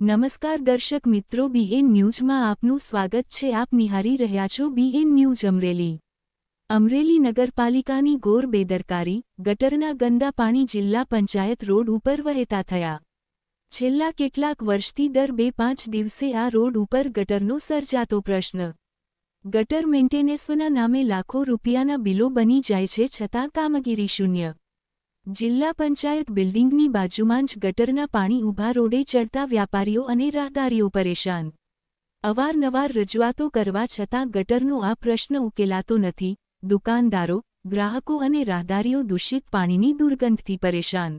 નમસ્કાર દર્શક મિત્રો, બીએન ન્યૂઝમાં આપનું સ્વાગત છે। આપ નિહારી રહ્યા છો બીએન ન્યૂઝ અમરેલી। અમરેલી નગરપાલિકાની ઘોર બેદરકારી, ગટરના ગંદા પાણી જિલ્લા પંચાયત રોડ ઉપર વહેતા થયા। છેલ્લા કેટલાક વર્ષથી દર 2-5 દિવસે આ રોડ ઉપર ગટરનો સર્જાતો પ્રશ્ન। ગટર મેન્ટેનન્સના નામે લાખો રૂપિયાના બિલો બની જાય છે, છતાં કામગીરી શૂન્ય। જિલ્લા પંચાયત બિલ્ડિંગની બાજુમાં જ ગટરના પાણી ઊભા રોડે ચડતા વ્યાપારીઓ અને રાહદારીઓ પરેશાન। અવારનવાર રજૂઆતો કરવા છતાં ગટરનો આ પ્રશ્ન ઉકેલાતો નથી। દુકાનદારો, ગ્રાહકો અને રાહદારીઓ દૂષિત પાણીની દુર્ગંધથી પરેશાન।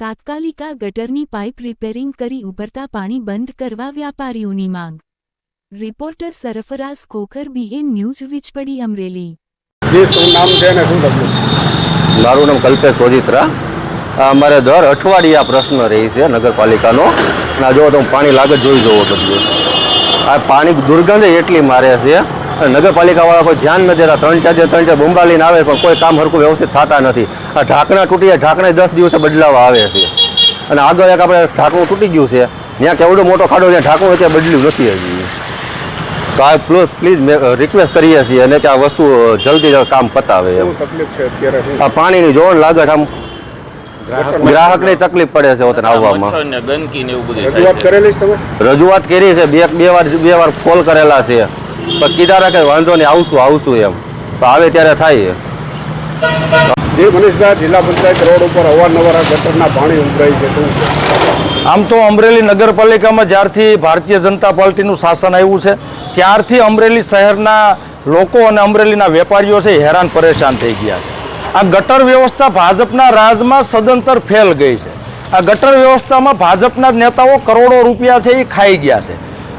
તાત્કાલિક આ ગટરની પાઇપ રિપેરિંગ કરી ઉભરતા પાણી બંધ કરવા વ્યાપારીઓની માંગ। Reporter Sarfaraz Khokhar, BN news, Vijpadi, Amreli. મારું નામ કલ્પેશ સોજીત્રા। અમારે દર અઠવાડિયે આ પ્રશ્ન રહી છે નગરપાલિકાનો। ના જો તો પાણી લાગે જોઈ જવો બધું આ પાણી દુર્ગંધ એટલી મારે છે, નગરપાલિકાવાળા કોઈ ધ્યાન નથી દેતા। 3-4 બોમ્બાલીને આવે પણ કોઈ કામ હરખું વ્યવસ્થિત થતા નથી। આ ઢાંકણા તૂટી ઢાંકણા 10 દિવસે બદલાવા આવે છે, અને આગળ એક આપણે ઢાંકણું તૂટી ગયું છે, ત્યાં કેવડો મોટો ખાડો ત્યાં ઢાંકણું ત્યાં બદલ્યું નથી હજી। તો આ પ્લીઝ રિક્વેસ્ટ કરીએ છીએ અને કે આ વસ્તુ જલ્દી કામ પતાવે। આ પાણીની જોણ લાગે, આમ ગ્રાહકને તકલીફ પડે છે હોતને આવવામાં। રજૂઆત કરી છે, બે વાર કોલ કરેલા છે, પણ કીધા કે વાંધો નહીં આવશું એમ, તો આવે ત્યારે થાય। જે મનીષભાઈ, જિલ્લા પંચાયત રોડ ઉપર અવારનવાર ગટરના પાણી ઉભરાય છે, શું છે? આમ તો અમરેલી નગરપાલિકામાં જ્યારથી ભારતીય જનતા પાર્ટીનું શાસન આવ્યું છે ત્યારથી અમરેલી શહેરના લોકો અને અમરેલીના વેપારીઓ છે હેરાન પરેશાન થઈ ગયા છે। આ ગટર વ્યવસ્થા ભાજપના રાજમાં સદંતર ફેલ ગઈ છે। આ ગટર વ્યવસ્થામાં ભાજપના નેતાઓ કરોડો રૂપિયા છે એ ખાઈ ગયા છે।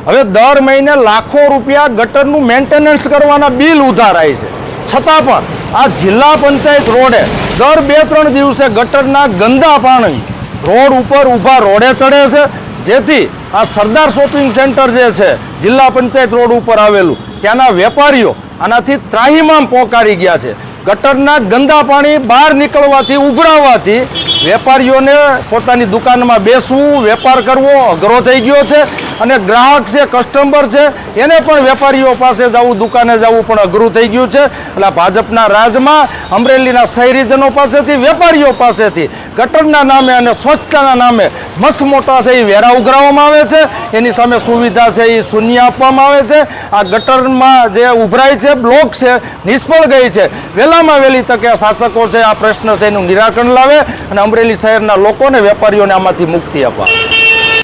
હવે દર મહિને લાખો રૂપિયા ગટરનું મેન્ટેનન્સ કરવાના બિલ ઉધારાય છે, છતાં પણ આ જિલ્લા પંચાયત રોડે દર 2-3 દિવસે ગટરના ગંદા પાણી રોડ ઉપર ઊભા રોડે ચડે છે, જેથી આ સરદાર શોપિંગ સેન્ટર જે છે જિલ્લા પંચાયત રોડ ઉપર આવેલું, ત્યાંના વેપારીઓ આનાથી ત્રાહિમામ પોકારી ગયા છે। ગટરના ગંદા પાણી બહાર નીકળવાથી, ઉભરાવાથી વેપારીઓને પોતાની દુકાનમાં બેસવું, વેપાર કરવો અઘરો થઈ ગયો છે, અને ગ્રાહક છે, કસ્ટમર છે, એને પણ વેપારીઓ પાસે જવું, દુકાને જવું પણ અઘરું થઈ ગયું છે। એટલે ભાજપના રાજમાં અમરેલીના શહેરીજનો પાસેથી, વેપારીઓ પાસેથી ગટરના નામે અને સ્વચ્છતાના નામે મસ્ત મોટા છે એ વેરા ઉઘરાવવામાં આવે છે, એની સામે સુવિધા છે એ શૂન્ય આપવામાં આવે છે। આ ગટરમાં જે ઉભરાય છે, બ્લોક છે, નિષ્ફળ ગઈ છે। વહેલામાં વહેલી તકે શાસકો છે આ પ્રશ્ન છે એનું નિરાકરણ લાવે અને અમરેલી શહેરના લોકોને, વેપારીઓને આમાંથી મુક્તિ અપાવે।